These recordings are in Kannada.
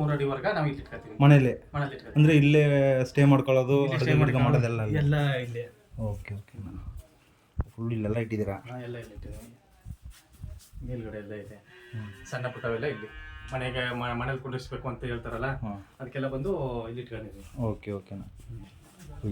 3 ಅಡಿವರೆಗೆ ನಾವು ಇಲ್ಲಿ ಇಟ್ಕೊತೀವಿ. ಮನೇಲಿ ಮನೇಲಿ ಇಟ್ಕೊತೀವಿ. ಅಂದರೆ ಇಲ್ಲೇ ಸ್ಟೇ ಮಾಡ್ಕೊಳ್ಳೋದು ಸ್ಟೇ ಮಾಡೋದೆಲ್ಲ ಅಲ್ಲೇ? ಎಲ್ಲ ಇಲ್ಲೇ. Okay okay. ಫುಲ್ ಇಲ್ಲೆಲ್ಲ ಇಟ್ಟಿದ್ದೀರಾ? ಎಲ್ಲ ಇಲ್ಲಿ ಇಟ್ಟಿದ್ದೀವಿ. ಮೇಲ್ಗಡೆ ಎಲ್ಲ ಇದೆ, ಸಣ್ಣ ಪುಟ್ಟವೆಲ್ಲ ಇಲ್ಲಿ ಮನೆಗೆ ಮನೇಲಿ ಕುಂಡಿಸ್ಬೇಕು ಅಂತ ಹೇಳ್ತಾರಲ್ಲ, ಅದಕ್ಕೆಲ್ಲ ಬಂದು ಇಲ್ಲಿ ಇಟ್ಕೊಂಡಿದ್ದೀವಿ. ಓಕೆ ಓಕೆನಾ.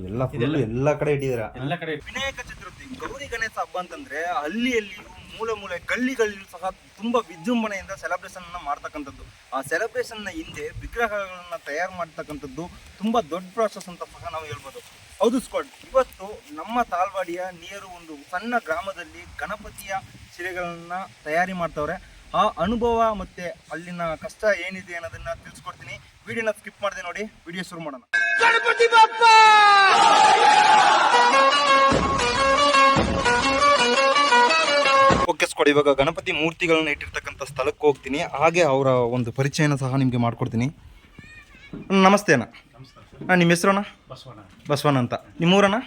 ಎಲ್ಲ ಫುಲ್ ಎಲ್ಲ ಕಡೆ ಇಟ್ಟಿದ್ದೀರಾ? ಎಲ್ಲ ಕಡೆ. ವಿನಾಯಕ ಚತುರ್ಥಿ, ಗೌರಿ ಗಣೇಶ ಹಬ್ಬ ಅಂತಂದ್ರೆ ಹಳ್ಳಿಯಲ್ಲಿ ಮೂಲೆ ಗಲ್ಲಿಗಳಲ್ಲೂ ಸಹ ತುಂಬಾ ವಿಜೃಂಭಣೆಯಿಂದ ಸೆಲೆಬ್ರೇಷನ್ ಅನ್ನ ಮಾಡ್ತಕ್ಕಂಥದ್ದು. ಆ ಸೆಲೆಬ್ರೇಷನ್ ನ ಹಿಂದೆ ವಿಗ್ರಹಗಳನ್ನ ತಯಾರು ಮಾಡ್ತಕ್ಕಂಥದ್ದು ತುಂಬಾ ದೊಡ್ಡ ಪ್ರಾಸೆಸ್ ಅಂತ ಸಹ ನಾವು ಹೇಳ್ಬೋದು. ಹೌದು ಸ್ಕ್ವಾಡ್, ಇವತ್ತು ನಮ್ಮ ತಾಳ್ವಾಡಿಯ ನಿಯರು ಒಂದು ಸಣ್ಣ ಗ್ರಾಮದಲ್ಲಿ ಗಣಪತಿಯ ಶಿಲೆಗಳನ್ನ ತಯಾರಿ ಮಾಡ್ತವ್ರೆ. ಆ ಅನುಭವ ಮತ್ತೆ ಅಲ್ಲಿನ ಕಷ್ಟ ಏನಿದೆ ಅನ್ನೋದನ್ನ ತಿಳಿಸ್ಕೊಡ್ತೀನಿ. ವಿಡಿಯೋನ ಸ್ಕಿಪ್ ಮಾಡದೆ ನೋಡಿ, ವಿಡಿಯೋ ಶುರು ಮಾಡೋಣ. ಗಣಪತಿ ಬಪ್ಪ! ಓಕೆ ಸ್ಕ್ವಾಡ್, ಇವಾಗ ಗಣಪತಿ ಮೂರ್ತಿಗಳನ್ನ ಇಟ್ಟಿರ್ತಕ್ಕಂಥ ಸ್ಥಳಕ್ಕೆ ಹೋಗ್ತೀನಿ. ಹಾಗೆ ಅವರ ಒಂದು ಪರಿಚಯನ ಸಹ ನಿಮಗೆ ಮಾಡ್ಕೊಡ್ತೀನಿ. ನಮಸ್ತೆ ಅಣ್ಣ. ನಿಮ್ಮ ಹೆಸರು ಅಣ್ಣ? ಬಸವಣ್ಣ ಅಂತ. ನಿಮ್ಮೂರಣ್ಣ?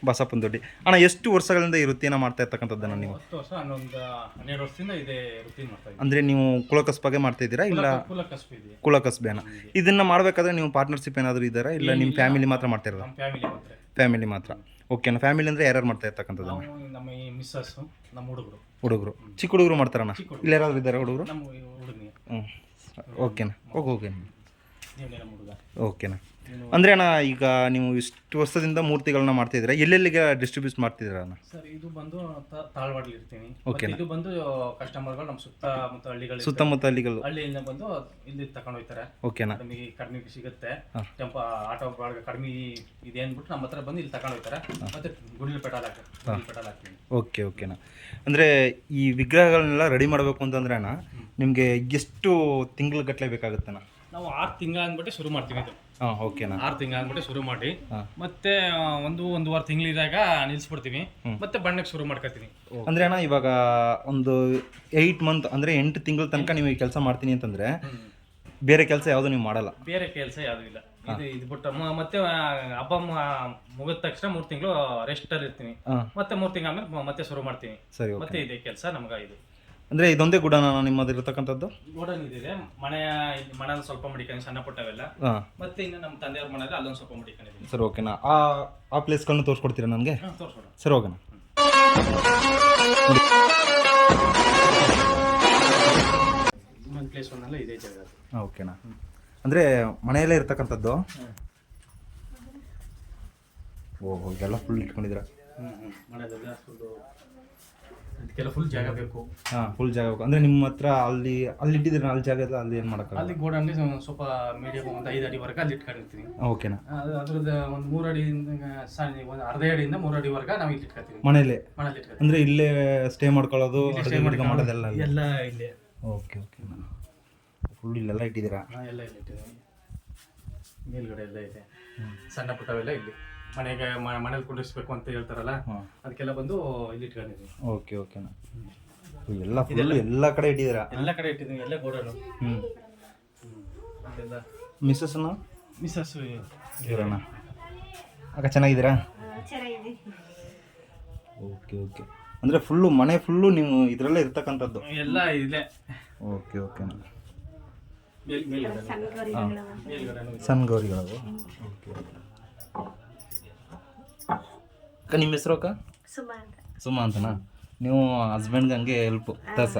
ಬಸಪ್ಪನದೊಡ್ಡಿ. ಅಣ್ಣ, ಎಷ್ಟು ವರ್ಷಗಳಿಂದ ಈ ವೃತ್ತಿನ ಮಾಡ್ತಾ ಇರ್ತಕ್ಕಂಥದ್ದನ್ನ ನೀವು? 10 ವರ್ಷ, 12 ವರ್ಷದಿಂದ ಇದೇ ವೃತ್ತಿನ ಮಾಡ್ತಾ ಇದ್ದೀವಿ. ಅಂದರೆ ನೀವು ಕುಲಕಸ್ಬಾಗೆ ಮಾಡ್ತಾ ಇದ್ದೀರಾ ಇಲ್ಲ? ಕುಲಕಸ್ಬೇನ. ಇದನ್ನ ಮಾಡಬೇಕಾದ್ರೆ ನೀವು ಪಾರ್ಟ್ನರ್ಶಿಪ್ ಏನಾದರೂ ಇದ್ದಾರಾ ಇಲ್ಲ ನಿಮ್ಮ ಫ್ಯಾಮಿಲಿ ಮಾತ್ರ ಮಾಡ್ತಾ ಇರೋದು? ಫ್ಯಾಮಿಲಿ ಮಾತ್ರ. ಓಕೆನಾ. ಫ್ಯಾಮಿಲಿ ಅಂದರೆ ಯಾರ್ಯಾರು ಮಾಡ್ತಾ ಇರ್ತಕ್ಕಂಥದ್ದು? ನಮ್ಮ ಮಿಸ್ಸಸ್, ನಮ್ಮ ಹುಡುಗರು ಚಿಕ್ಕ ಹುಡುಗರು ಮಾಡ್ತಾರಣ್ಣ? ಇಲ್ಲ ಯಾರಾದರೂ ಇದ್ದಾರೆ ಹುಡುಗರು? ಹ್ಞೂ. ಓಕೆನಾ. ಓಕೆನಾ. ಅಂದರೆ ಅಣ್ಣ, ಈಗ ನೀವು ಇಷ್ಟು ವರ್ಷದಿಂದ ಮೂರ್ತಿಗಳನ್ನ ಮಾಡ್ತಿದ್ದೀರಾ, ಎಲ್ಲೆಲ್ಲಿಗೆ ಡಿಸ್ಟ್ರಿಬ್ಯೂಟ್ ಮಾಡ್ತಿದ್ದೀರಾ ಅಣ್ಣ? ಸರ್, ಇದು ಬಂದು ತಾಳ್ವಾಡಲ್ಲಿ ಇರ್ತೀನಿ. ಓಕೆ. ಇದು ಬಂದು ಕಸ್ಟಮರ್ಗಳು ನಮ್ಮ ಸುತ್ತಮುತ್ತ ಹಳ್ಳಿಯಿಂದ ಬಂದು ಇಲ್ಲಿ ತಗೊಂಡು ಹೋಗ್ತಾರೆ. ಓಕೆನಾ. ಕಡಿಮೆ ಸಿಗುತ್ತೆ, ಆಟೋ ಬಾಡಿಗೆ ಕಡಿಮೆ ಇದೆ ಅಂದ್ಬಿಟ್ಟು ನಮ್ಮ ಹತ್ರ ಬಂದು ಇಲ್ಲಿ ತಗೊಂಡು ಹೋಗ್ತಾರೆ. ಮತ್ತೆ ಗುಂಡ್ಲಿ ಪೆಟ್ರೋಲ್ ಹಾಕ್ತೀನಿ. ಓಕೆ ಓಕೆನಾ. ಅಂದರೆ ಈ ವಿಗ್ರಹಗಳನ್ನೆಲ್ಲ ರೆಡಿ ಮಾಡಬೇಕು ಅಂತಂದ್ರೆ ಅಣ್ಣ, ನಿಮಗೆ ಎಷ್ಟು ತಿಂಗಳಗಟ್ಟಲೆ ಬೇಕಾಗುತ್ತಣ್ಣ? ನಾವು 6 ತಿಂಗಳು ಅಂದ್ಬಿಟ್ಟು ಶುರು ಮಾಡ್ತೀವಿ ಇದು. ಓಕೆನಾ. 6 ತಿಂಗಳು ಅಂದ್ಬಿಟ್ಟು ಶುರು ಮಾಡಿ ಮತ್ತೆ ಒಂದೂವರೆ ತಿಂಗಳಿದಾಗ ನಿಲ್ಸ್ಬಿಡ್ತೀವಿ. ಮತ್ತೆ ಬಣ್ಣಕ್ಕೆ ಶುರು ಮಾಡ್ಕೊತೀವಿ. ಅಂದ್ರೆ ಅಣ್ಣ, ಇವಾಗ ಒಂದು 8 ಮಂತ್ ಅಂದ್ರೆ 8 ತಿಂಗಳ ತನಕ ನೀವು ಈ ಕೆಲಸ ಮಾಡ್ತೀನಿ ಅಂತಂದ್ರೆ ಬೇರೆ ಕೆಲಸ ಯಾವುದು ನೀವು ಮಾಡಲ್ಲ? ಬೇರೆ ಕೆಲಸ ಯಾವುದು ಇಲ್ಲ. ಇದು ಬಿಟ್ಟು ಮತ್ತೆ ಹಬ್ಬ ಮುಗಿದ ತಕ್ಷಣ 3 ತಿಂಗಳು ರೆಸ್ಟ್ ಅಲ್ಲಿ ಇರ್ತೀವಿ. ಮತ್ತೆ 3 ತಿಂಗಳ ಆದ್ಮೇಲೆ ಮತ್ತೆ ಶುರು ಮಾಡ್ತೀವಿ. ಸರಿ. ಮತ್ತೆ ಇದೇ ಕೆಲಸ ನಮ್ಗೆ. ಇದು ಅಂದ್ರೆ ಇದೊಂದೇ ಗುಡನ ನಿಮ್ಮದು ಇರತಕ್ಕಂಥದ್ದು? ಗೋಡನ್ ಇದೆ. ಮನೆ ಸ್ವಲ್ಪ ಮಡಿಕೊಂಡು ಸಣ್ಣ ಪುಟ್ಟವೆಲ್ಲ. ಮತ್ತೆ ಇನ್ನು ನಮ್ಮ ತಂದೆಯವ್ರ ಮನೆಯಲ್ಲಿ ಅಲ್ಲೊಂದು ಸ್ವಲ್ಪ ಮಡಿಕೊಂಡಿದ್ದೀವಿ. ಸರಿ, ಓಕೆನಾ. ಆ ಪ್ಲೇಸ್ಗಳನ್ನ ತೋರಿಸ್ಕೊಡ್ತೀರಾ ನನಗೆ? ತೋರಿಸ್ಕೊಡ. ಸರಿ, ಹೋಗೋಣ. ಇನ್ನೊಂದು ಪ್ಲೇಸ್ ಒಂದಲ್ಲ ಇದೇ ಜಾಗ. ಓಕೆನಾ. ಅಂದರೆ ಮನೆಯಲ್ಲೇ ಇರ್ತಕ್ಕಂಥದ್ದು? ಓಹೋ, ಇದೆಲ್ಲ ಫುಲ್ ಇಟ್ಕೊಂಡಿದ್ದೀರಾ? ಮನೆಯಲ್ಲ ಅದಕ್ಕೆಲ್ಲ ಫುಲ್ ಜಾಗ ಬೇಕು. ಫುಲ್ ಜಾಗ ಬೇಕು. ಅಂದರೆ ನಿಮ್ಮ ಹತ್ರ ಅಲ್ಲಿ ಇಟ್ಟಿದ್ದೀರ ಅಲ್ಲಿ ಜಾಗ ಇಲ್ಲ, ಅಲ್ಲಿ ಏನು ಮಾಡೋಕ್ಕಾಗಲ್ಲ? ಅಲ್ಲಿ ಗೋಡಲ್ಲಿ ಸ್ವಲ್ಪ ಮೀಡಿಯಮ್ ಒಂದು 5 ಅಡಿವರೆಗೆ ಅಲ್ಲಿ ಇಟ್ಕೊಂಡಿರ್ತೀವಿ. ಓಕೆನಾ. ಅದ್ರದ್ದು ಒಂದು 3 ಅಡಿಯಿಂದ ಒಂದು ಅರ್ಧ ಅಡಿಯಿಂದ 3 ಅಡಿವರೆಗೆ ನಾವು ಇಲ್ಲಿ ಇಟ್ಕೊತೀವಿ. ಮನೇಲಿ ಇಟ್ಕೊತೀವಿ. ಅಂದರೆ ಇಲ್ಲೇ ಸ್ಟೇ ಮಾಡ್ಕೊಳ್ಳೋದು ಮಾಡೋದೆಲ್ಲ ಎಲ್ಲ ಇಲ್ಲೇ. Okay okay. ಫುಲ್ ಇಲ್ಲೆಲ್ಲ ಇಟ್ಟಿದ್ದೀರಾ? ಎಲ್ಲ ಇಲ್ಲಿ ಇಟ್ಟಿದ್ದೀವಿ. ಮೇಲ್ಗಡೆ ಎಲ್ಲ ಇದೆ, ಸಣ್ಣ ಪುಟ್ಟವೆಲ್ಲ ಇಲ್ಲಿ ಮನೇಲಿ ಕುಂಡಿಸ್ಬೇಕು ಅಂತ ಹೇಳ್ತಾರಲ್ಲ, ಅದಕ್ಕೆಲ್ಲ ಬಂದು ಇಲ್ಲಿ ಇಟ್ಕೊಂಡಿದ್ದೀವಿ. ಓಕೆ ಓಕೆನಾ. ಎಲ್ಲ ಫುಲ್ ಎಲ್ಲ ಕಡೆ ಇಟ್ಟಿದ್ದೀರಾ? ಎಲ್ಲ ಕಡೆ ಇಟ್ಟಿದ್ದೀವಿ. ಎಲ್ಲ ಗೋಡನು. ಮಿಸ್ಸಸ್ ಇರೋಣ. ಅಕ್ಕ, ಚೆನ್ನಾಗಿದ್ದೀರಾ? Okay okay. ಅಂದರೆ ಫುಲ್ಲು ಮನೆ ಫುಲ್ಲು ನೀವು ಇದರಲ್ಲೇ ಇರ್ತಕ್ಕಂಥದ್ದು? ಎಲ್ಲ ಇದೆ. ಓಕೆ ಓಕೆನಾ. ಸಣ್ಣ ಗೌರಿಗಳು. ಓಕೆ. ಅಕ್ಕ, ನಿಮ್ಮ ಹೆಸರು ಅಕ್ಕ? ಸುಮಾ ಅಂತನಾ? ನೀವು ಹಸ್ಬೆಂಡ್ಗೆ ಹಂಗೆ ಹೆಲ್ಪ್ ಕೆಲಸ?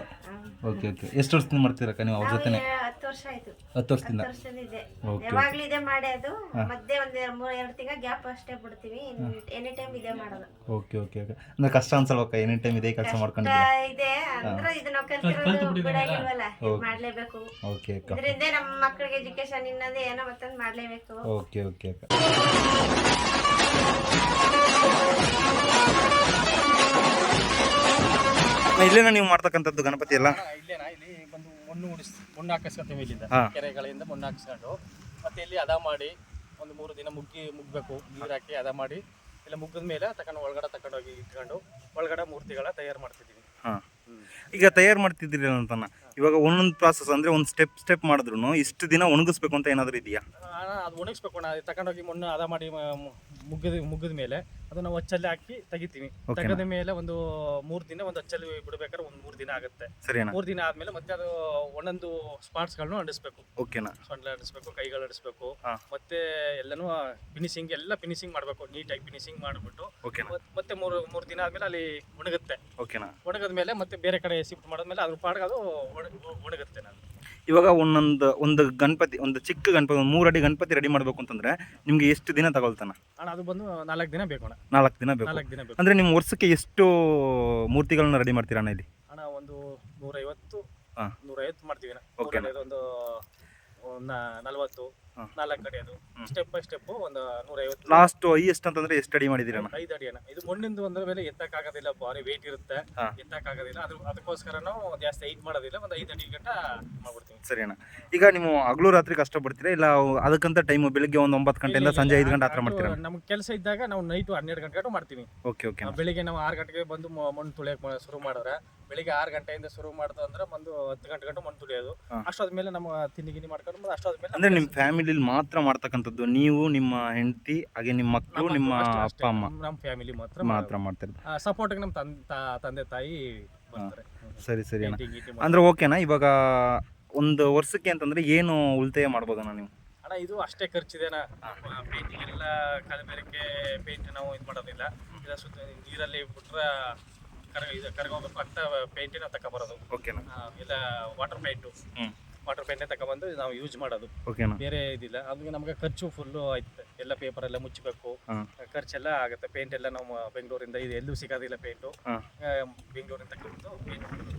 Okay okay. ಎಷ್ಟು ವರ್ಷದಿಂದ ಮಾಡ್ತೀರಕ್ಕ ನೀವು ಅವ್ರ ಜೊತೆ? 10 ವರ್ಷದಿಂದ. ಯಾವಾಗ್ಲೂ ಇದೆ ಮಾಡೋದು. ಮಧ್ಯೆ ಒಂದು 2 ತಿಂಗಳ ಗ್ಯಾಪ್ ಅಷ್ಟೇ ಬಿಡ್ತೀವಿ. ಎನಿ ಟೈಮ್ ಇದೆ ಮಾಡೋದು. Okay okay okay. ಅಂದ್ರೆ ಕಷ್ಟ ಅನ್ಸಲ್ವಕ್ಕ ಎನಿ ಟೈಮ್ ಇದೇ ಕೆಲಸ ಮಾಡ್ಕೊಂಡಿದ್ದೀರಾ? ಇದೆ ಅಂದ್ರೆ ಇದು ನಾವು ಕಲ್ತಿರೋದು ಬಿಡಂಗಿಲ್ವಲ್ಲ, ಮಾಡ್ಲೇಬೇಕು. ಓಕೆ ಅಕ್ಕ. ಇದರಿಂದ ನಮ್ಮ ಮಕ್ಕಳಿಗೆ ಎಜುಕೇಶನ್ ಇನ್ನೊಂದು ಏನೋ ಮತ್ತೊಂದು ಮಾಡ್ಲೇಬೇಕು. ಓಕೆ ಓಕೆ ಅಕ್ಕ. ಇಲ್ಲೇನಾ ನೀವು ಮಾಡ್ತಕ್ಕಂಥದ್ದು ಗಣಪತಿ ಎಲ್ಲ? ಇಲ್ಲೇನಾ, ಇಲ್ಲಿ ಬಂದು ಮಣ್ಣು ಹಾಕಿಸ್ಕೊತೀವಿ. ಇಲ್ಲಿಂದ ಕೆರೆಗಳಿಂದ ಮಣ್ಣು ಹಾಕಿಸ್ಕೊಂಡು ಮತ್ತೆ ಇಲ್ಲಿ ಹದ ಮಾಡಿ ಒಂದು 3 ದಿನ ಮುಗ್ಬೇಕು. ನೀರು ಹಾಕಿ ಹದ ಮಾಡಿ ಇಲ್ಲ ಮುಗಿದ ಮೇಲೆ ಒಳಗಡೆ ತಗೊಂಡೋಗಿ ಇಟ್ಕೊಂಡು ಒಳಗಡೆ ಮೂರ್ತಿಗಳ ತಯಾರು ಮಾಡ್ತಿದ್ದೀವಿ. ಈಗ ತಯಾರು ಮಾಡ್ತಿದ್ದೀರಿ ಅಂತನ, ಇವಾಗ ಒಂದೊಂದು ಪ್ರಾಸೆಸ್ ಅಂದರೆ ಒಂದು ಸ್ಟೆಪ್ ಮಾಡಿದ್ರು ಇಷ್ಟು ದಿನ ಒಣಗಿಸ್ಬೇಕು ಅಂತ ಏನಾದರೂ ಇದೆಯಾ? ಅದು ಒಣಗಿಸ್ಬೇಕು ಅಣ್ಣ. ಅದು ತಗೊಂಡೋಗಿ ಮಣ್ಣು ಹದ ಮಾಡಿ ಮುಗಿದ ಮೇಲೆ ಅದು ನಾವು ಅಚ್ಚಲ್ಲಿ ಹಾಕಿ ತೆಗಿತೀವಿ. ತೆಗೆದ ಮೇಲೆ ಒಂದು 3 ದಿನ ಒಂದು ಅಚ್ಚಲ್ಲಿ ಬಿಡ್ಬೇಕಾದ್ರೆ ಒಂದು 3 ದಿನ ಆಗುತ್ತೆ. ಸರಿನಾ? 3 ದಿನ ಆದ್ಮೇಲೆ ಮತ್ತೆ ಅದು ಒಂದೊಂದು ಸ್ಪಾಟ್ಸ್ಗಳನ್ನು ಅಂಡಿಸ್ಬೇಕು. ಓಕೆನಾ? ಸೊಂಡ್ಲ ಅಂಡಿಸ್ಬೇಕು, ಕೈಗಳು ಅಂಡಿಸ್ಬೇಕು, ಮತ್ತೆ ಎಲ್ಲನೂ ಫಿನಿಶಿಂಗ್ ಮಾಡಬೇಕು. ನೀಟಾಗಿ ಫಿನಿಶಿಂಗ್ ಮಾಡಿಬಿಟ್ಟು ಮತ್ತೆ 3 ದಿನ ಆದ್ಮೇಲೆ ಅಲ್ಲಿ ಒಣಗುತ್ತೆ. ಓಕೆನಾ? ಒಣಗದ ಮೇಲೆ ಮತ್ತೆ ಬೇರೆ ಕಡೆ ಶಿಫ್ಟ್ ಮಾಡಿದ್ಮೇಲೆ ಅದ್ರ ಪಾಡ್ಗೆ ಅದು ಒಣಗುತ್ತೆ. ನಾನು ಇವಾಗ ಒಂದು ಗಣಪತಿ, ಒಂದು ಚಿಕ್ಕ ಗಣಪತಿ, ಒಂದು 3 ಅಡಿ ಗಣಪತಿ ರೆಡಿ ಮಾಡಬೇಕು ಅಂತಂದ್ರೆ ನಿಮ್ಗೆ ಎಷ್ಟು ದಿನ ತಗೊಳ್ತಾನ? ಅಣ್ಣ ಅದು ಬಂದು 4 ದಿನ ಬೇಕು ಅಣ್ಣ. 4 ದಿನ ಬೇಕು. 4 ದಿನ ಬೇಕು. ಅಂದ್ರೆ ನಿಮ್ಮ ವರ್ಷಕ್ಕೆ ಎಷ್ಟು ಮೂರ್ತಿಗಳನ್ನ ರೆಡಿ ಮಾಡ್ತೀರಾ ಅಣ್ಣ ಇಲ್ಲಿ? ಅಣ್ಣ ಒಂದು 150 ಮಾಡ್ತೀವಿ ಅಣ್ಣ. ಒಂದು 40 4 ಅಡಿ, ಅದು ಸ್ಟೆಪ್ ಬೈ ಸ್ಟೆಪ್ ಒಂದು 150. ಲಾಸ್ಟ್ ಹೈಯೆಸ್ಟ್ ಅಂತಂದ್ರೆ ಎಷ್ಟು ಅಡಿ ಮಾಡಿದಿರಣ್ಣ? 5 ಅಡಿ ಅಣ್ಣ. ಇದು ಮಣ್ಣಿಂದು ಒಂದ್ರ ಮೇಲೆ ಎತ್ತಕ್ಕಾಗೋದಿಲ್ಲ, ಭಾರಿ ವೇಟ್ ಇರುತ್ತೆ, ಎತ್ತಕ್ಕಾಗೋದಿಲ್ಲ. ಅದಕ್ಕೋಸ್ಕರ ನಾವು ಜಾಸ್ತಿ ಹೈಟ್ ಮಾಡೋದಿಲ್ಲ, ಒಂದು 5 ಅಡಿ ಗಂಟ ಮಾಡ್ಬಿಡ್ತೀವಿ. ಸರಿ ಅಣ್ಣ. ಈಗ ನೀವು ಹಗಲು ರಾತ್ರಿ ಕಷ್ಟಪಡ್ತೀರಾ ಇಲ್ಲ ಅದಕ್ಕಂತ ಟೈಮ್ ಬೆಳಿಗ್ಗೆ ಒಂದು 9 ಗಂಟೆಯಿಂದ ಸಂಜೆ 5 ಗಂಟೆ ಹತ್ರ ಮಾಡ್ತೀರಾ? ನಮ್ಗೆ ಕೆಲಸ ಇದ್ದಾಗ ನಾವು ನೈಟ್ 12 ಗಂಟೆ ಮಾಡ್ತೀವಿ. ಓಕೆ. ಬೆಳಿಗ್ಗೆ ನಾವು 6 ಗಂಟೆಗೆ ಬಂದು ಮಣ್ಣು ತುಳಿಯಕ್ಕೆ ಶುರು ಮಾಡಿದ್ರೆ, ಬೆಳಿಗ್ಗೆ 6 ಗಂಟೆಯಿಂದ ಶುರು ಮಾಡ್ದು ಅಂದ್ರೆ ಒಂದು 10 ಗಂಟೆ ಮಣ್ಣು ತುಳಿಯೋದು. ಅಷ್ಟಾದ್ಮೇಲೆ ನಮ್ಮ ತಿಂಡಿ ಮಾಡ್ಕೊಂಡು ಅಷ್ಟಾದ್ಮೇಲೆ ಅಂದ್ರೆ ನಿಮ್ಮ ಫ್ಯಾಮಿಲಿ ಮಾತ್ರ ಮಾಡ್ತಕ್ಕಂಥದ್ದು, ನೀವು, ನಿಮ್ಮ ಹೆಂಡತಿ, ಹಾಗೆ ನಿಮ್ಮ ಮಕ್ಕಳು, ನಿಮ್ಮ ಅಪ್ಪ ಅಮ್ಮ, ನಮ್ಮ ಫ್ಯಾಮಿಲಿ ಮಾತ್ರ ಮಾಡ್ತಿರೋದು. ಸಪೋರ್ಟ್ಗೆ ನಮ್ಮ ತಂದೆ ತಾಯಿ ಬರ್ತಾರೆ. ಸರಿ ಅಣ್ಣ. ಅಂದ್ರೆ ಓಕೆನಾ? ಇವಾಗ ಒಂದು ವರ್ಷಕ್ಕೆ ಅಂತಂದ್ರೆ ಏನು ಉಳಿತಾಯ ಮಾಡ್ಬೋದಣ್ಣ ನೀವು? ಅಣ್ಣ ಇದು ಅಷ್ಟೇ ಖರ್ಚಿದೆನಾ. ಪೇಂಟಿಂಗ್ ಎಲ್ಲ ಕಲಬೆರಕೆ ಪೇಂಟ್ ನಾವು ಇದು ಮಾಡೋದಿಲ್ಲ. ಇಲ್ಲ ನೀರಲ್ಲಿ ಬಿಟ್ರೆ ಕರಗೋಗ್ಬೇಕು ಅಂತ ಪೇಂಟಿನ ತಗೊಬರೋದು. ಓಕೆನಾ? ಇಲ್ಲ ವಾಟರ್ ಪೇಂಟೇ ತಗೊಬಂದು ನಾವು ಯೂಸ್ ಮಾಡೋದು. ಓಕೆನಾ? ಬೇರೆ ಇದಿಲ್ಲ. ಅದು ನಮಗೆ ಖರ್ಚು ಫುಲ್ಲು ಆಯ್ತದೆ. ಎಲ್ಲ ಪೇಪರ್ ಎಲ್ಲ ಮುಚ್ಚಬೇಕು, ಖರ್ಚೆಲ್ಲ ಆಗುತ್ತೆ. ಪೇಂಟ್ ಎಲ್ಲ ನಾವು ಬೆಂಗಳೂರಿಂದ ಇದು ಎಲ್ಲೂ ಸಿಗೋದಿಲ್ಲ ಪೇಂಟು. ಬೆಂಗಳೂರಿಂದ ತಗೊಂಡು ಪೇಂಟ್ ಮಾಡೋದು.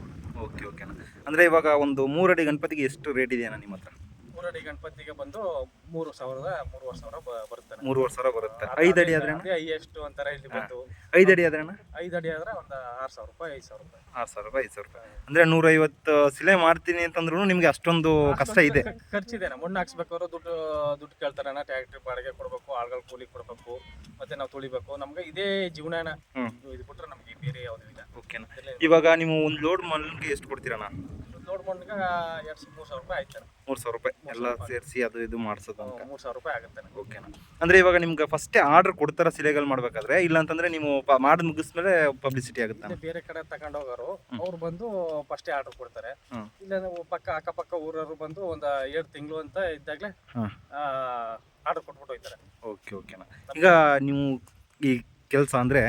ಓಕೆನಾ? ಅಂದ್ರೆ ಇವಾಗ ಒಂದು 3 ಅಡಿ ಗಣಪತಿಗೆ ಎಷ್ಟು ರೇಟ್ ಇದೆಯಾ ನಿಮ್ಮ ಹತ್ರ? 3 ಅಡಿ ಗಣಪತಿಗೆ ಬಂದು 3,000 ಬರುತ್ತೆ. 3,000 ಬರುತ್ತೆ. 5 ಅಡಿ ಆದ್ರೆ ಎಷ್ಟು ಅಂತಾರೆ ಇಲ್ಲಿ ಬಂದು. 5 ಅಡಿ ಆದ್ರೆ 5 ಅಡಿ ಆದ್ರೆ ಒಂದು 6,000 ರೂಪಾಯಿ, 5,000 ರೂಪಾಯಿ. ಅಂದ್ರೆ 150 ಸಿಲೆ ಮಾಡ್ತೀನಿ ಅಂತಂದ್ರೂ ನಿಮ್ಗೆ ಅಷ್ಟೊಂದು ಕಷ್ಟ ಇದೆ, ಖರ್ಚಿದೆ. ಮಣ್ಣು ಹಾಕ್ಸ್ಬೇಕಾದ್ರು ದುಡ್ಡು ಕೇಳ್ತಾರ. ಟ್ಯಾಕ್ಟ್ರಿ ಬಾಡಿಗೆ ಕೊಡ್ಬೇಕು, ಆಳ್ಗಳ ಕೂಲಿ ಕೊಡ್ಬೇಕು, ಮತ್ತೆ ನಾವು ತುಳಿಬೇಕು. ನಮ್ಗೆ ಇದೇ ಜೀವನನ. ಇದು ಬಿಟ್ರೆ ನಮ್ಗೆ ಬೇರೆ ಯಾವ್ದು ಇಲ್ಲ. ಓಕೆನಾ? ಇವಾಗ ನೀವು ಒಂದು ಲೋಡ್ ಮಣ್ಣಿಗೆ ಎಷ್ಟು ಕೊಡ್ತೀರಣ್ಣ? ಲೋಡ್ ಮಣ್ಣಿಗೆ 3,000 ರೂಪಾಯಿ ಆಯ್ತಾನೆ. 3,000 ರೂಪಾಯಿ ಎಲ್ಲ ಸೇರಿಸಿ ಅದು ಇದು ಮಾಡಿಸೋದು ಅಂತ 3,000 ರೂಪಾಯಿ ಆಗುತ್ತೆ. ಓಕೆನಾ? ಅಂದ್ರೆ ಇವಾಗ ನಿಮ್ಗೆ ಫಸ್ಟೇ ಆರ್ಡರ್ ಕೊಡ್ತಾರ ಸಿಲೆಗಳು ಮಾಡ್ಬೇಕಾದ್ರೆ, ಇಲ್ಲ ಅಂತಂದ್ರೆ ನೀವು ಮಾಡಿ ಮುಗಿಸ್ಮೇಲೆ ಪಬ್ಲಿಸಿಟಿ ಆಗುತ್ತೆ? ಬೇರೆ ಕಡೆ ತಗೊಂಡೋಗೋರು ಅವ್ರು ಬಂದು ಫಸ್ಟೇ ಆರ್ಡರ್ ಕೊಡ್ತಾರೆ. ಇಲ್ಲ ನಾವು ಅಕ್ಕಪಕ್ಕ ಊರವರು ಬಂದು ಒಂದು 2 ತಿಂಗಳು ಅಂತ ಇದ್ದಾಗಲೇ ಆರ್ಡರ್ ಕೊಟ್ಬಿಟ್ಟು ಹೋಗ್ತಾರೆ. ಓಕೆನಾ? ಈಗ ನೀವು ಈ ಕೆಲಸ ಅಂದ್ರೆ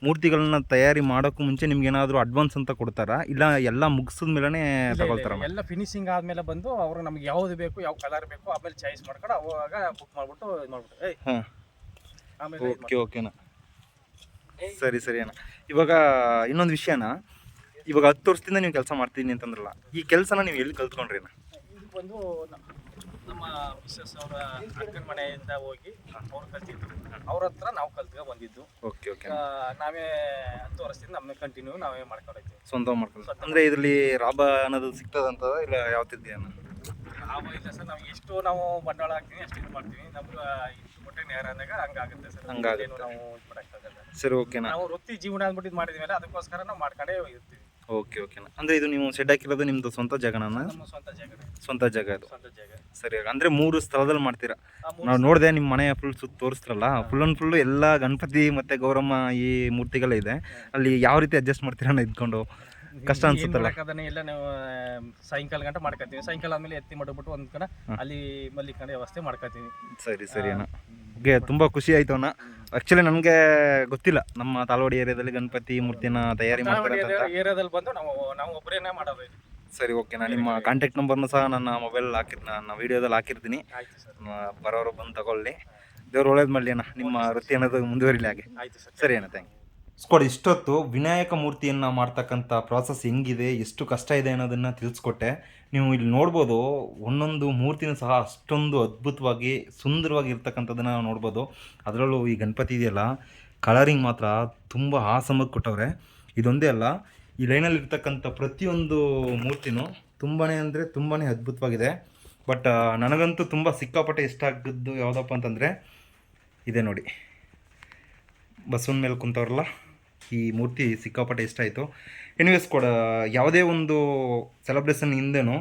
ಮೂರ್ತಿಗಳನ್ನ ತಯಾರಿ ಮಾಡೋಕ್ಕೂ ಮುಂಚೆ ನಿಮ್ಗೆ ಏನಾದರೂ ಅಡ್ವಾನ್ಸ್ ಅಂತ ಕೊಡ್ತಾರಾ, ಇಲ್ಲ ಎಲ್ಲ ಮುಗಿಸಿದ ಮೇಲೆ ತಗೊಳ್ತಾರ? ಎಲ್ಲ ಫಿನಿಶಿಂಗ್ ಆದ್ಮೇಲೆ ಬಂದು ಅವ್ರು ನಮ್ಗೆ ಯಾವ್ದು ಬೇಕು, ಯಾವ ಕಲರ್ ಬೇಕು, ಆಮೇಲೆ ಚಾಯ್ಸ್ ಮಾಡ್ಕೊಂಡು ಅವಾಗ ಬುಕ್ ಮಾಡ್ಬಿಟ್ಟು ಇದು ಮಾಡ್ಬಿಟ್ಟು ಆಮೇಲೆ. ಓಕೆನಾ? ಸರಿ ಅಣ್ಣ. ಇವಾಗ ಇನ್ನೊಂದು ವಿಷಯನ, ಇವಾಗ 10 ವರ್ಷದಿಂದ ನೀವು ಕೆಲಸ ಮಾಡ್ತೀನಿ ಅಂತಂದ್ರಲ್ಲ, ಈ ಕೆಲಸನ ನೀವು ಎಲ್ಲಿ ಕಲ್ತ್ಕೊಂಡ್ರಿ ಅಣ್ಣ? ಇದು ಬಂದು ನಮ್ಮ ಮಿಸ್ಸಸ್ ಅವರ ಅಕ್ಕನ ಮನೆಯಿಂದ ಹೋಗಿ ಅವ್ರು ಕಲ್ತಿದ್ರು. ಅವ್ರ ಹತ್ರ ನಾವು ಕಲ್ತ್ಕೊ ಬಂದಿದ್ದು. ಓಕೆ. ನಾವೇ 10 ವರ್ಷದಿಂದ ನಮ್ಮನ್ನ ಕಂಟಿನ್ಯೂ ನಾವೇ ಮಾಡ್ಕೊಂಡಿದ್ದೀವಿ. ಸ್ವಂತ ಮಾಡ್ಕೊಂಡು. ಅಂದ್ರೆ ಇದರಲ್ಲಿ ಲಾಭ ಅನ್ನೋದು ಸಿಗ್ತದಂತ ಇಲ್ಲ ಯಾವತ್ತಿದೆಯಾ? ಲಾಭ ಇಲ್ಲ ಸರ್. ನಾವು ಎಷ್ಟು ನಾವು ಬಂಡವಾಳ ಹಾಕ್ತೀವಿ ಅಷ್ಟು ಇದು ಮಾಡ್ತೀವಿ. ನಮ್ಗೆ ಇಷ್ಟು ಕೊಟ್ಟೆ ನೇರ ಅಂದಾಗ ಹಂಗಾಗುತ್ತೆ ಸರ್. ಹಂಗಾಗುತ್ತೆ. ನಾವು ಇದು ಮಾಡೋಕ್ಕಾಗಲ್ಲ. ಸರಿ, ಓಕೆನಾ? ನಾವು ವೃತ್ತಿ ಜೀವನ ಅಂದ್ಬಿಟ್ಟು ಇದು ಮಾಡಿದ್ಮೇಲೆ ಅದಕ್ಕೋಸ್ಕರ ನಾವು ಮಾಡ್ಕೊಂಡೇ ಇರ್ತೀವಿ. ಓಕೆನಾ? ಅಂದ್ರೆ ಇದು ನೀವು ಶೆಡ್ ಹಾಕಿರೋದು ನಿಮ್ದು ಸ್ವಂತ ಜಾಗನ? ನಮ್ಮ ಸ್ವಂತ ಜಾಗ ಇದು. ಸರಿ. ಅಂದ್ರೆ 3 ಸ್ಥಳದಲ್ಲಿ ಮಾಡ್ತೀರಾ? ನಾವು ನೋಡಿದೆ ನಿಮ್ಮ ಮನೆ ಫುಲ್ ಸುತ್ತ ತೋರಿಸ್ತಾರಲ್ಲ, ಫುಲ್ ಎಲ್ಲ ಗಣಪತಿ ಮತ್ತೆ ಗೌರಮ್ಮ ಈ ಮೂರ್ತಿಗಳೇ ಇದೆ. ಅಲ್ಲಿ ಯಾವ ರೀತಿ ಅಡ್ಜಸ್ಟ್ ಮಾಡ್ತೀರಾ ಇದ್ಕೊಂಡು? ಕಷ್ಟ ಅನ್ಸುತ್ತಲ್ಲ? ಅದನ್ನ ಎಲ್ಲ ನಾವು ಸಾಯಂಕಾಲ ಗಂಟೆ ಮಾಡ್ಕೊತೀವಿ. ಸಾಯಂಕಾಲ ಆದ್ಮೇಲೆ ಎತ್ತಿ ಮಾಡಿಬಿಟ್ಟು ಒಂದ್ ಕಡೆ ಅಲ್ಲಿ ಮಲ್ಲಿಕಂಡ ವ್ಯವಸ್ಥೆ ಮಾಡ್ಕೊತೀವಿ. ಸರಿ ಅಣ್ಣ. ಓಕೆ, ತುಂಬ ಖುಷಿ ಆಯಿತು ಅಣ್ಣ. ಆ್ಯಕ್ಚುಲಿ ನನಗೆ ಗೊತ್ತಿಲ್ಲ ನಮ್ಮ ತಾಳ್ವಾಡಿ ಏರಿಯಾದಲ್ಲಿ ಗಣಪತಿ ಮೂರ್ತಿನ ತಯಾರಿ ಮಾಡ್ತಾರೆ ಅಂತ. ಏರಿಯಾದಲ್ಲಿ ಬಂದು ನಾವು ಒಬ್ಬರೇನೇ ಮಾಡೋದು. ಸರಿ, ಓಕೆ. ನಾನು ನಿಮ್ಮ ಕಾಂಟ್ಯಾಕ್ಟ್ ನಂಬರ್ನ ಸಹ ನನ್ನ ಮೊಬೈಲ್ ನನ್ನ ವೀಡಿಯೋದಲ್ಲಿ ಹಾಕಿರ್ತೀನಿ. ಬರೋರು ಬಂದು ತಗೊಳ್ಳಿ. ದೇವ್ರು ಒಳ್ಳೇದು ಮಾಡಲಿ ಅಣ್ಣ, ನಿಮ್ಮ ವೃತ್ತಿ ಅನ್ನೋದು ಮುಂದುವರಿಲಿ ಹಾಗೆ. ಸರಿ ಅಣ್ಣ, ಥ್ಯಾಂಕ್ ಯು. ಸ್ಕೋಡ್ ಇಷ್ಟೊತ್ತು ವಿನಾಯಕ ಮೂರ್ತಿಯನ್ನು ಮಾಡ್ತಕ್ಕಂಥ ಪ್ರಾಸೆಸ್ ಹೆಂಗಿದೆ, ಎಷ್ಟು ಕಷ್ಟ ಇದೆ ಅನ್ನೋದನ್ನು ತಿಳಿಸ್ಕೊಟ್ಟೆ. ನೀವು ಇಲ್ಲಿ ನೋಡ್ಬೋದು, ಒಂದೊಂದು ಮೂರ್ತಿನೂ ಸಹ ಅಷ್ಟೊಂದು ಅದ್ಭುತವಾಗಿ ಸುಂದರವಾಗಿ ಇರ್ತಕ್ಕಂಥದ್ದನ್ನು ನಾವು ನೋಡ್ಬೋದು. ಅದರಲ್ಲೂ ಈ ಗಣಪತಿ ಇದೆಯಲ್ಲ, ಕಲರಿಂಗ್ ಮಾತ್ರ ತುಂಬ ಆಸಮಾಗಿ ಕೊಟ್ಟವ್ರೆ. ಇದೊಂದೇ ಅಲ್ಲ, ಈ ಲೈನಲ್ಲಿ ಇರ್ತಕ್ಕಂಥ ಪ್ರತಿಯೊಂದು ಮೂರ್ತಿನೂ ತುಂಬಾ ಅಂದರೆ ತುಂಬಾ ಅದ್ಭುತವಾಗಿದೆ. ಬಟ್ ನನಗಂತೂ ತುಂಬ ಸಿಕ್ಕಾಪಟ್ಟೆ ಇಷ್ಟ ಆಗಿದ್ದು ಯಾವುದಪ್ಪ ಅಂತಂದರೆ ಇದೆ ನೋಡಿ, ಬಸವನ ಮೇಲೆ ಕುಂತವ್ರಲ್ಲ ಈ ಮೂರ್ತಿ ಸಿಕ್ಕಾಪಟ್ಟೆ ಇಷ್ಟ ಆಯಿತು. ಎನಿವೇಸ್ ಕೂಡ ಯಾವುದೇ ಒಂದು ಸೆಲೆಬ್ರೇಷನ್ ಹಿಂದೆನೂ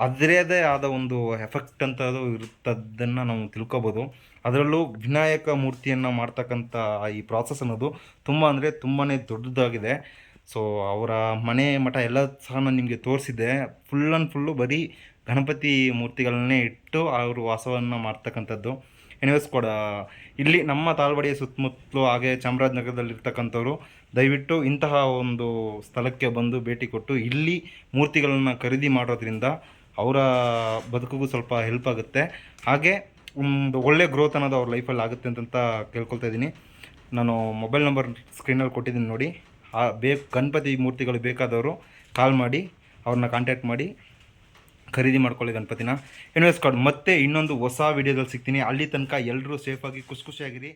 ಅದರದೇ ಆದ ಒಂದು ಎಫೆಕ್ಟ್ ಅಂತದು ಇರುತ್ತದನ್ನು ನಾವು ತಿಳ್ಕೊಬೋದು. ಅದರಲ್ಲೂ ವಿನಾಯಕ ಮೂರ್ತಿಯನ್ನು ಮಾಡ್ತಕ್ಕಂಥ ಈ ಪ್ರಾಸೆಸ್ ಅನ್ನೋದು ತುಂಬ ಅಂದರೆ ತುಂಬಾ ದೊಡ್ಡದಾಗಿದೆ. ಸೊ ಅವರ ಮನೆ ಮಠ ಎಲ್ಲ ಸಹ ನಾನು ನಿಮಗೆ ತೋರಿಸಿದ್ದೆ. ಫುಲ್ ಆ್ಯಂಡ್ ಫುಲ್ಲು ಬರೀ ಗಣಪತಿ ಮೂರ್ತಿಗಳನ್ನೇ ಇಟ್ಟು ಅವರು ವಾಸವನ್ನು ಮಾಡ್ತಕ್ಕಂಥದ್ದು. ಎನಿವೇಸ್ ಕೂಡ ಇಲ್ಲಿ ನಮ್ಮ ತಾಳ್ವಾಡಿಯ ಸುತ್ತಮುತ್ತಲು ಹಾಗೆ ಚಾಮರಾಜನಗರದಲ್ಲಿರ್ತಕ್ಕಂಥವ್ರು ದಯವಿಟ್ಟು ಇಂತಹ ಒಂದು ಸ್ಥಳಕ್ಕೆ ಬಂದು ಭೇಟಿ ಕೊಟ್ಟು ಇಲ್ಲಿ ಮೂರ್ತಿಗಳನ್ನು ಖರೀದಿ ಮಾಡೋದ್ರಿಂದ ಅವರ ಬದುಕಿಗೂ ಸ್ವಲ್ಪ ಹೆಲ್ಪ್ ಆಗುತ್ತೆ. ಹಾಗೆ ಒಂದು ಒಳ್ಳೆ ಗ್ರೋತ್ ಅನ್ನೋದು ಅವ್ರ ಲೈಫಲ್ಲಿ ಆಗುತ್ತೆ ಅಂತ ಕೇಳ್ಕೊಳ್ತಾ ಇದ್ದೀನಿ. ನಾನು ಮೊಬೈಲ್ ನಂಬರ್ ಸ್ಕ್ರೀನಲ್ಲಿ ಕೊಟ್ಟಿದ್ದೀನಿ ನೋಡಿ. ಗಣಪತಿ ಮೂರ್ತಿಗಳು ಬೇಕಾದವರು ಕಾಲ್ ಮಾಡಿ ಅವ್ರನ್ನ ಕಾಂಟ್ಯಾಕ್ಟ್ ಮಾಡಿ ಖರೀದಿ ಮಾಡ್ಕೊಳ್ಳಿ ಗಣಪತಿನ. ಎನಿವೇಸ್ ಮತ್ತೆ ಇನ್ನೊಂದು ಹೊಸ ವೀಡಿಯೋದಲ್ಲಿ ಸಿಗ್ತೀನಿ. ಅಲ್ಲಿ ತನಕ ಎಲ್ಲರೂ ಸೇಫಾಗಿ ಖುಷಿಯಾಗಿರಿ.